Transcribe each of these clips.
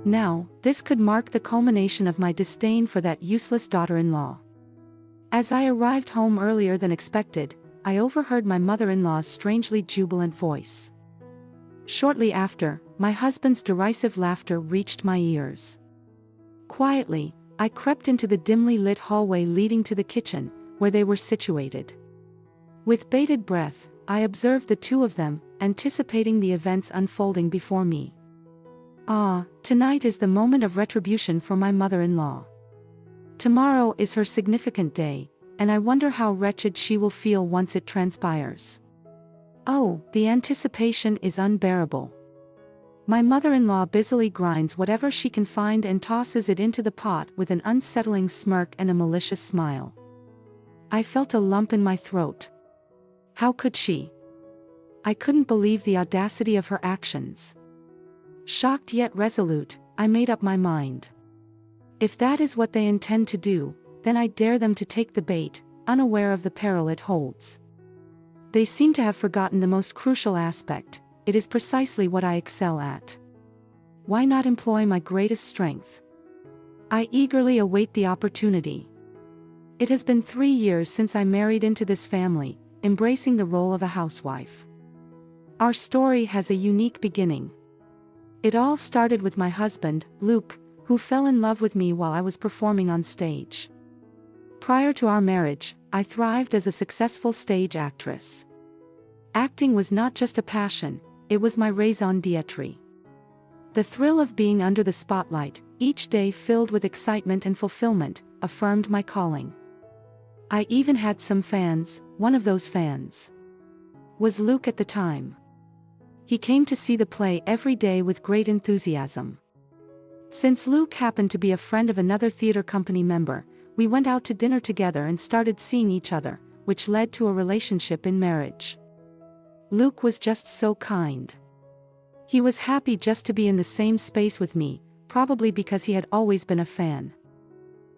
Now, this could mark the culmination of my disdain for that useless daughter-in-law. As I arrived home earlier than expected, I overheard my mother-in-law's strangely jubilant voice. Shortly after, my husband's derisive laughter reached my ears. Quietly, I crept into the dimly lit hallway leading to the kitchen, where they were situated. With bated breath, I observed the two of them, anticipating the events unfolding before me. Ah, tonight is the moment of retribution for my mother-in-law. Tomorrow is her significant day, and I wonder how wretched she will feel once it transpires. Oh, the anticipation is unbearable. My mother-in-law busily grinds whatever she can find and tosses it into the pot with an unsettling smirk and a malicious smile. I felt a lump in my throat. How could she? I couldn't believe the audacity of her actions. Shocked yet resolute, I made up my mind. If that is what they intend to do, then I dare them to take the bait, unaware of the peril it holds. They seem to have forgotten the most crucial aspect. It is precisely what I excel at. Why not employ my greatest strength? I eagerly await the opportunity. It has been 3 years since I married into this family, embracing the role of a housewife. Our story has a unique beginning. It all started with my husband, Luke, who fell in love with me while I was performing on stage. Prior to our marriage, I thrived as a successful stage actress. Acting was not just a passion, it was my raison d'être. The thrill of being under the spotlight, each day filled with excitement and fulfillment, affirmed my calling. I even had some fans. One of those fans was Luke at the time. He came to see the play every day with great enthusiasm. Since Luke happened to be a friend of another theater company member, we went out to dinner together and started seeing each other, which led to a relationship in marriage. Luke was just so kind. He was happy just to be in the same space with me, probably because he had always been a fan.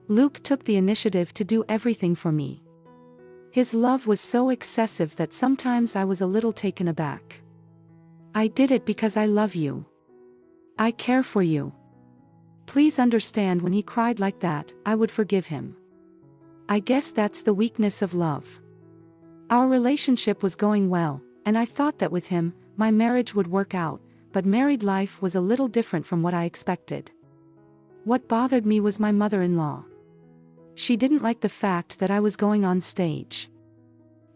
Luke took the initiative to do everything for me. His love was so excessive that sometimes I was a little taken aback. I did it because I love you. I care for you. Please understand, when he cried like that, I would forgive him. I guess that's the weakness of love. Our relationship was going well, and I thought that with him, my marriage would work out, but married life was a little different from what I expected. What bothered me was my mother-in-law. She didn't like the fact that I was going on stage.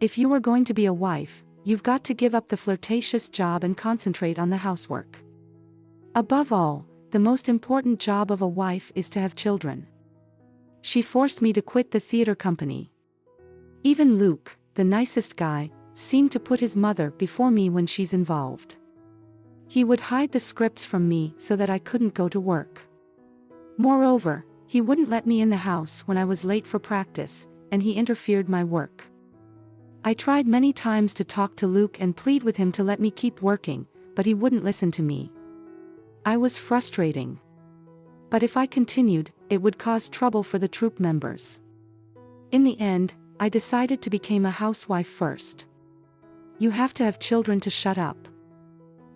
If you were going to be a wife, you've got to give up the flirtatious job and concentrate on the housework. Above all, the most important job of a wife is to have children. She forced me to quit the theater company. Even Luke, the nicest guy, seemed to put his mother before me when she's involved. He would hide the scripts from me so that I couldn't go to work. Moreover, he wouldn't let me in the house when I was late for practice, and he interfered my work. I tried many times to talk to Luke and plead with him to let me keep working, but he wouldn't listen to me. I was frustrating. But if I continued, it would cause trouble for the troupe members. In the end, I decided to become a housewife first. You have to have children to shut up.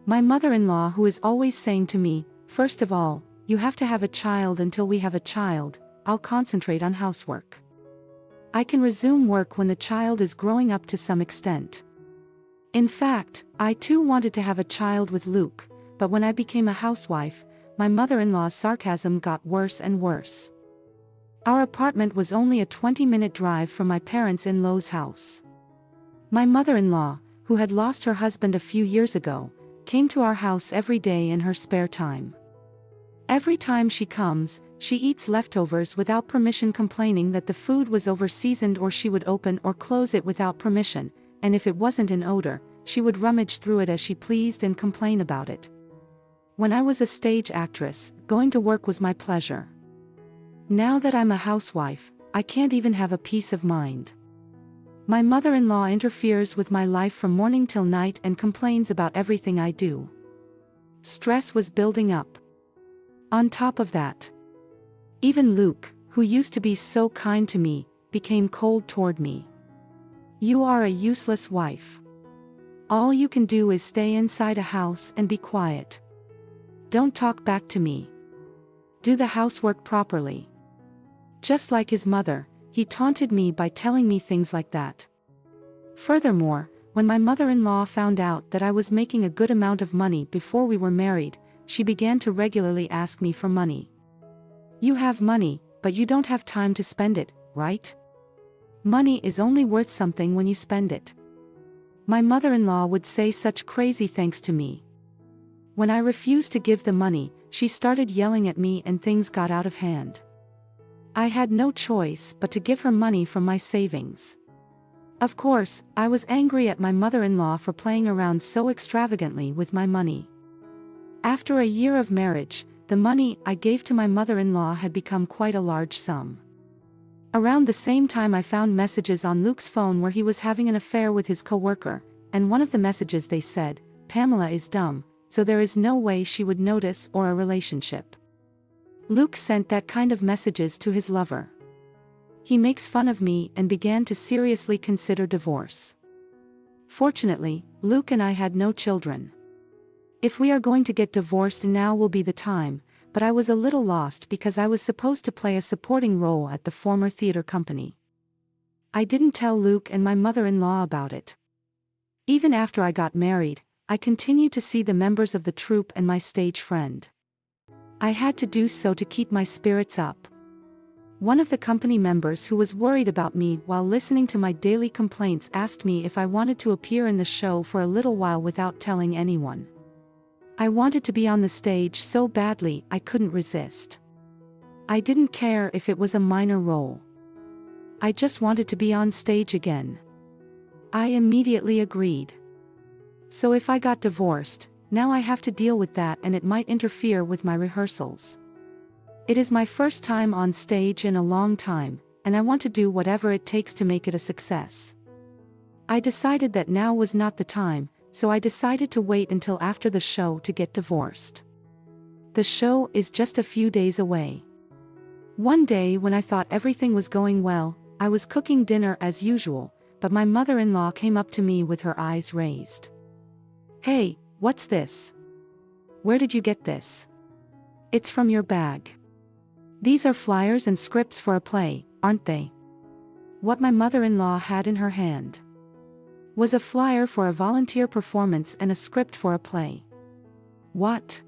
My mother-in-law, who is always saying to me, first of all, you have to have a child. Until we have a child, I'll concentrate on housework. I can resume work when the child is growing up to some extent. In fact, I too wanted to have a child with Luke, but when I became a housewife, my mother-in-law's sarcasm got worse and worse. Our apartment was only a 20-minute drive from my parents-in-law's house. My mother-in-law, who had lost her husband a few years ago, came to our house every day in her spare time. Every time she comes, she eats leftovers without permission, complaining that the food was over-seasoned, or she would open or close it without permission, and if it wasn't in odor, she would rummage through it as she pleased and complain about it. When I was a stage actress, going to work was my pleasure. Now that I'm a housewife, I can't even have a peace of mind. My mother-in-law interferes with my life from morning till night and complains about everything I do. Stress was building up. On top of that, even Luke, who used to be so kind to me, became cold toward me. You are a useless wife. All you can do is stay inside a house and be quiet. Don't talk back to me. do the housework properly. Just like his mother, he taunted me by telling me things like that. Furthermore, when my mother-in-law found out that I was making a good amount of money before we were married, she began to regularly ask me for money. You have money, but you don't have time to spend it, right? Money is only worth something when you spend it. My mother-in-law would say such crazy things to me. When I refused to give the money, she started yelling at me and things got out of hand. I had no choice but to give her money from my savings. Of course, I was angry at my mother-in-law for playing around so extravagantly with my money. After a year of marriage, the money I gave to my mother-in-law had become quite a large sum. Around the same time I found messages on Luke's phone where he was having an affair with his coworker, and one of the messages they said, "Pamela is dumb, so there is no way she would notice or a relationship." Luke sent that kind of messages to his lover. He makes fun of me and began to seriously consider divorce. Fortunately, Luke and I had no children. If we are going to get divorced, now will be the time, but I was a little lost because I was supposed to play a supporting role at the former theater company. I didn't tell Luke and my mother-in-law about it. Even after I got married, I continued to see the members of the troupe and my stage friend. I had to do so to keep my spirits up. One of the company members who was worried about me while listening to my daily complaints asked me if I wanted to appear in the show for a little while without telling anyone. I wanted to be on the stage so badly I couldn't resist. I didn't care if it was a minor role. I just wanted to be on stage again. I immediately agreed. So if I got divorced, now I have to deal with that and it might interfere with my rehearsals. It is my first time on stage in a long time, and I want to do whatever it takes to make it a success. I decided that now was not the time, so I decided to wait until after the show to get divorced. The show is just a few days away. One day when I thought everything was going well, I was cooking dinner as usual, but my mother-in-law came up to me with her eyes raised. "Hey, what's this? Where did you get this? It's from your bag. These are flyers and scripts for a play, aren't they?" What my mother-in-law had in her hand was a flyer for a volunteer performance and a script for a play. What?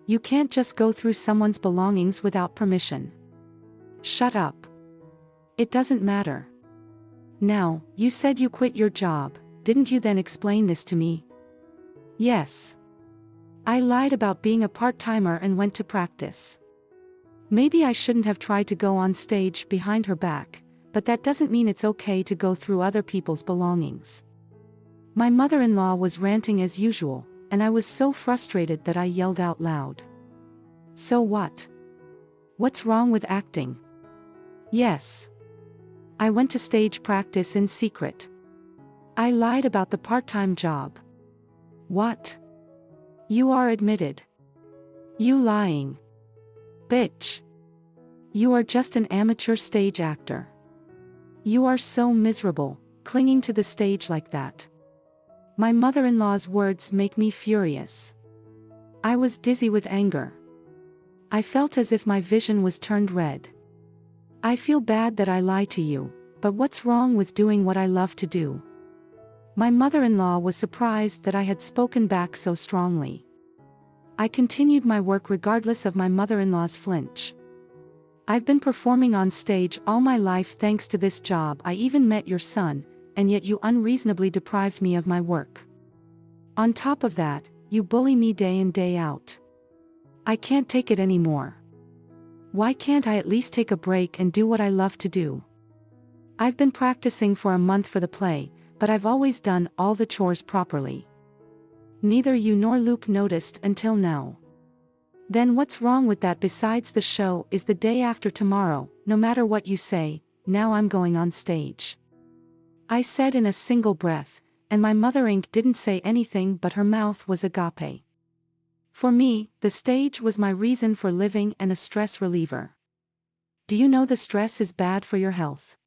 You can't just go through someone's belongings without permission. Shut up. It doesn't matter. Now, you said you quit your job, didn't you then explain this to me? Yes. I lied about being a part-timer and went to practice. Maybe I shouldn't have tried to go on stage behind her back, but that doesn't mean it's okay to go through other people's belongings. My mother-in-law was ranting as usual, and I was so frustrated that I yelled out loud. "So what? What's wrong with acting?" "Yes. I went to stage practice in secret. I lied about the part-time job." "What? You are admitted. You lying bitch. You are just an amateur stage actor. You are so miserable, clinging to the stage like that." My mother-in-law's words make me furious. I was dizzy with anger. I felt as if my vision was turned red. I feel bad that I lie to you, but what's wrong with doing what I love to do? My mother-in-law was surprised that I had spoken back so strongly. I continued my work regardless of my mother-in-law's flinch. "I've been performing on stage all my life thanks to this job. I even met your son, and yet you unreasonably deprived me of my work. On top of that, you bully me day in day out. I can't take it anymore. Why can't I at least take a break and do what I love to do? I've been practicing for a month for the play, but I've always done all the chores properly. Neither you nor Luke noticed until now. Then what's wrong with that? Besides, the show is the day after tomorrow. No matter what you say, now I'm going on stage," I said in a single breath, and my mother-in-law didn't say anything, but her mouth was agape. For me, the stage was my reason for living and a stress reliever. Do you know the stress is bad for your health?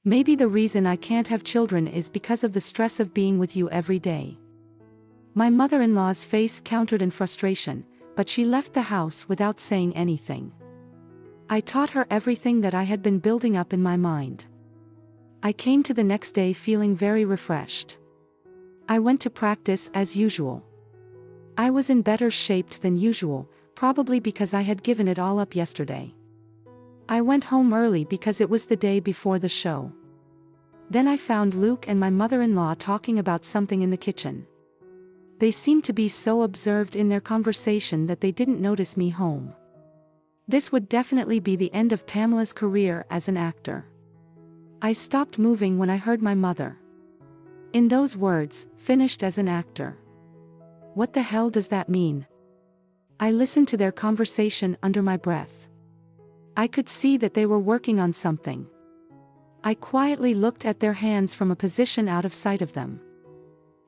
Maybe the reason I can't have children is because of the stress of being with you every day. My mother-in-law's face countered in frustration, but she left the house without saying anything. I taught her everything that I had been building up in my mind. I came to the next day feeling very refreshed. I went to practice as usual. I was in better shape than usual, probably because I had given it all up yesterday. I went home early because it was the day before the show. Then I found Luke and my mother-in-law talking about something in the kitchen. They seemed to be so absorbed in their conversation that they didn't notice me home. This would definitely be the end of Pamela's career as an actor. I stopped moving when I heard my mother. In those words, finished as an actor. What the hell does that mean? I listened to their conversation under my breath. I could see that they were working on something. I quietly looked at their hands from a position out of sight of them.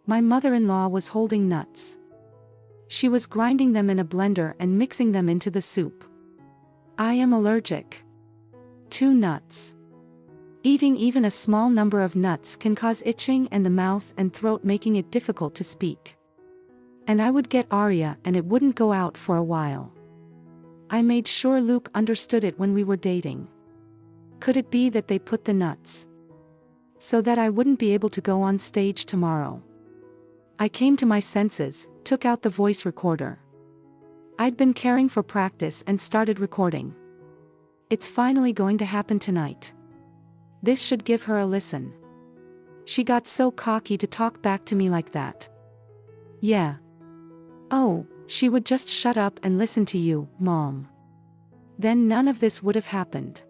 My mother-in-law was holding nuts. She was grinding them in a blender and mixing them into the soup. I am allergic to nuts. Eating even a small number of nuts can cause itching in the mouth and throat, making it difficult to speak. And I would get ARIA and it wouldn't go out for a while. I made sure Luke understood it when we were dating. Could it be that they put the nuts so that I wouldn't be able to go on stage tomorrow? I came to my senses, took out the voice recorder. I'd been caring for practice and started recording. It's finally going to happen tonight. This should give her a listen. She got so cocky to talk back to me like that. Yeah. Oh, she would just shut up and listen to you, Mom. Then none of this would have happened.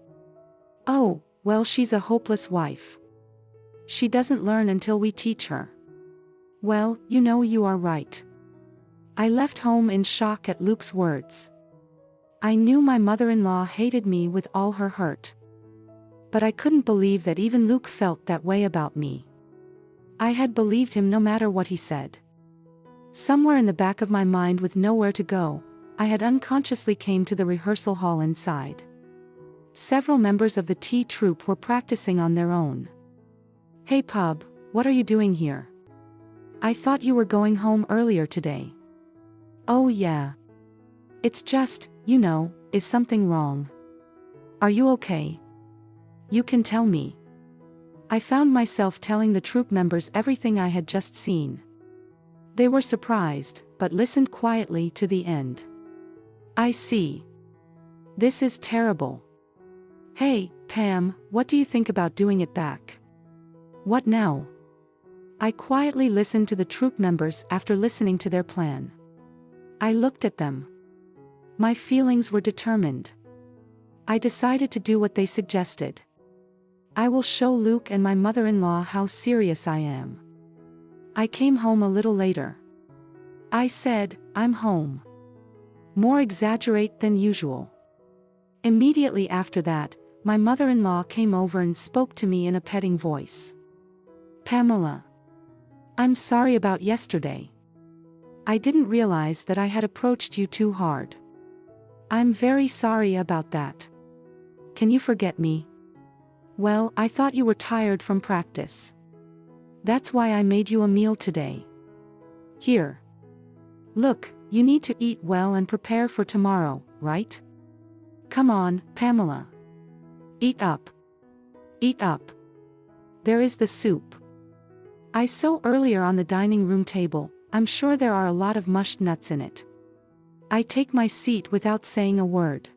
Oh, well, she's a hopeless wife. She doesn't learn until we teach her. Well, you know, you are right. I left home in shock at Luke's words. I knew my mother-in-law hated me with all her heart. But I couldn't believe that even Luke felt that way about me. I had believed him no matter what he said. Somewhere in the back of my mind, with nowhere to go, I had unconsciously came to the rehearsal hall inside. Several members of the T troupe were practicing on their own. Hey Pub, what are you doing here? I thought you were going home earlier today. Oh yeah. It's just, you know, is something wrong? Are you okay? You can tell me. I found myself telling the troupe members everything I had just seen. They were surprised, but listened quietly to the end. I see. This is terrible. Hey, Pam, what do you think about doing it back? What now? I quietly listened to the troupe members after listening to their plan. I looked at them. My feelings were determined. I decided to do what they suggested. I will show Luke and my mother-in-law how serious I am. I came home a little later. I said, I'm home. More exaggerate than usual. Immediately after that, my mother-in-law came over and spoke to me in a petting voice. Pamela. I'm sorry about yesterday. I didn't realize that I had approached you too hard. I'm very sorry about that. Can you forget me? Well, I thought you were tired from practice. That's why I made you a meal today. Here. Look, you need to eat well and prepare for tomorrow, right? Come on, Pamela. Eat up. Eat up. There is the soup. I saw earlier on the dining room table. I'm sure there are a lot of mushed nuts in it. I take my seat without saying a word.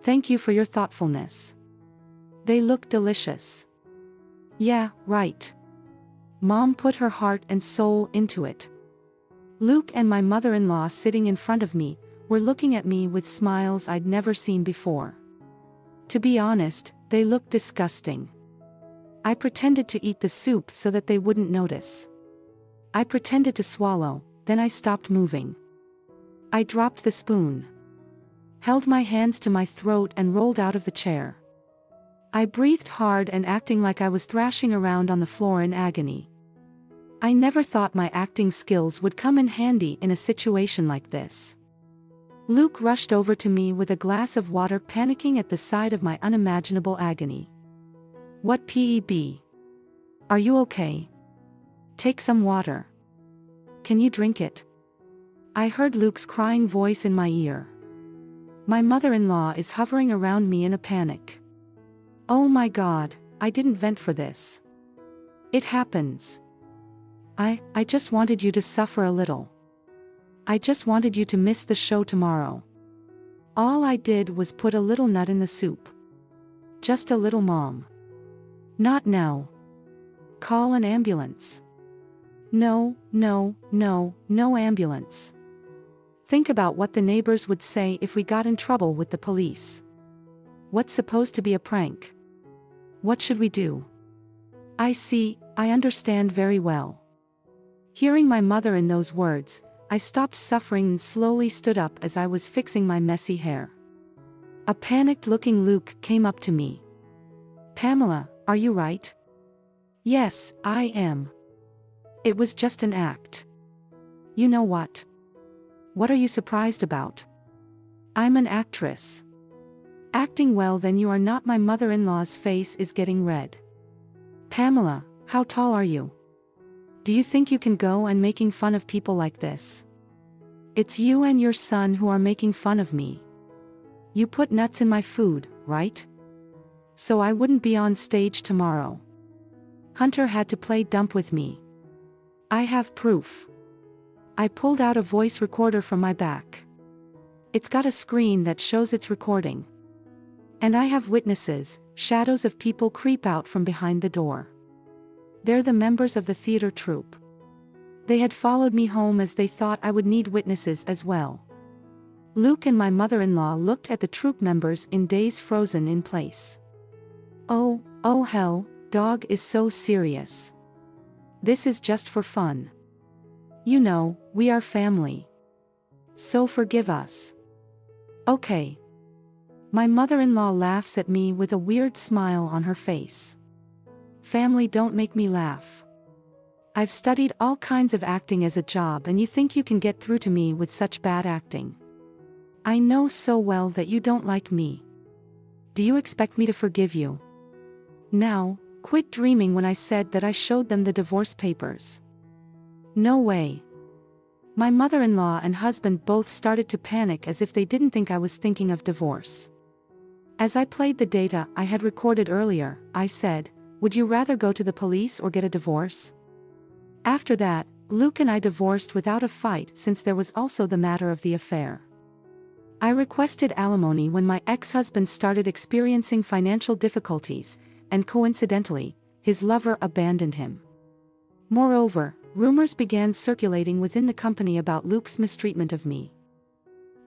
Thank you for your thoughtfulness. They look delicious. Yeah, right. Mom put her heart and soul into it. Luke and my mother-in-law, sitting in front of me, were looking at me with smiles I'd never seen before. To be honest, they looked disgusting. I pretended to eat the soup so that they wouldn't notice. I pretended to swallow, then I stopped moving. I dropped the spoon, held my hands to my throat and rolled out of the chair. I breathed hard and acting like I was thrashing around on the floor in agony. I never thought my acting skills would come in handy in a situation like this. Luke rushed over to me with a glass of water, panicking at the sight of my unimaginable agony. What PEB? Are you okay? Take some water. Can you drink it? I heard Luke's crying voice in my ear. My mother-in-law is hovering around me in a panic. Oh my God, I didn't vent for this. It happens. I just wanted you to suffer a little. I just wanted you to miss the show tomorrow. All I did was put a little nut in the soup. Just a little, Mom. Not now. Call an ambulance. No, no, no, no ambulance. Think about what the neighbors would say if we got in trouble with the police. What's supposed to be a prank? What should we do? I see, I understand very well. Hearing my mother in those words, I stopped suffering and slowly stood up as I was fixing my messy hair. A panicked-looking Luke came up to me. Pamela, are you right? Yes, I am. It was just an act. You know what? What are you surprised about? I'm an actress. Acting well, then you are not. My mother-in-law's face is getting red. Pamela, how tall are you? Do you think you can go and making fun of people like this? It's you and your son who are making fun of me. You put nuts in my food, right? So I wouldn't be on stage tomorrow. Hunter had to play dump with me. I have proof. I pulled out a voice recorder from my back. It's got a screen that shows it's recording. And I have witnesses. Shadows of people creep out from behind the door. They're the members of the theater troupe. They had followed me home as they thought I would need witnesses as well. Luke and my mother-in-law looked at the troupe members in daze, frozen in place. Oh hell, dog is so serious. This is just for fun. You know, we are family. So forgive us. Okay. My mother-in-law laughs at me with a weird smile on her face. Family don't make me laugh. I've studied all kinds of acting as a job, and you think you can get through to me with such bad acting? I know so well that you don't like me. Do you expect me to forgive you? Now, quit dreaming when I said that I showed them the divorce papers. No way. My mother-in-law and husband both started to panic as if they didn't think I was thinking of divorce. As I played the data I had recorded earlier, I said, "Would you rather go to the police or get a divorce?" After that, Luke and I divorced without a fight, since there was also the matter of the affair. I requested alimony when my ex-husband started experiencing financial difficulties, and coincidentally, his lover abandoned him. Moreover, rumors began circulating within the company about Luke's mistreatment of me.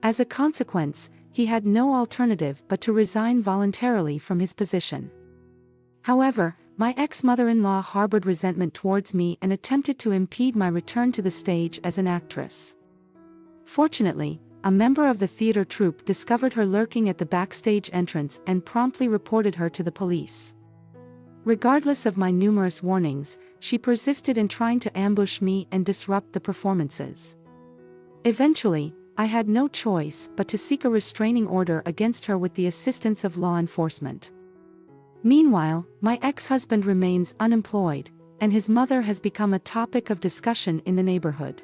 As a consequence, he had no alternative but to resign voluntarily from his position. However, my ex-mother-in-law harbored resentment towards me and attempted to impede my return to the stage as an actress. Fortunately, a member of the theater troupe discovered her lurking at the backstage entrance and promptly reported her to the police. Regardless of my numerous warnings, she persisted in trying to ambush me and disrupt the performances. Eventually, I had no choice but to seek a restraining order against her with the assistance of law enforcement. Meanwhile, my ex-husband remains unemployed, and his mother has become a topic of discussion in the neighborhood.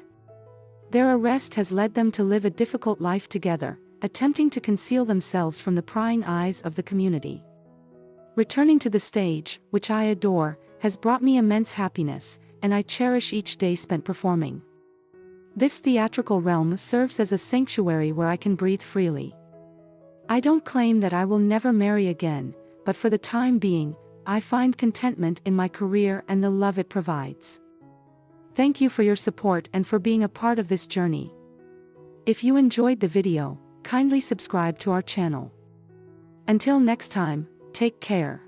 Their arrest has led them to live a difficult life together, attempting to conceal themselves from the prying eyes of the community. Returning to the stage, which I adore, has brought me immense happiness, and I cherish each day spent performing. This theatrical realm serves as a sanctuary where I can breathe freely. I don't claim that I will never marry again, but for the time being, I find contentment in my career and the love it provides. Thank you for your support and for being a part of this journey. If you enjoyed the video, kindly subscribe to our channel. Until next time, take care.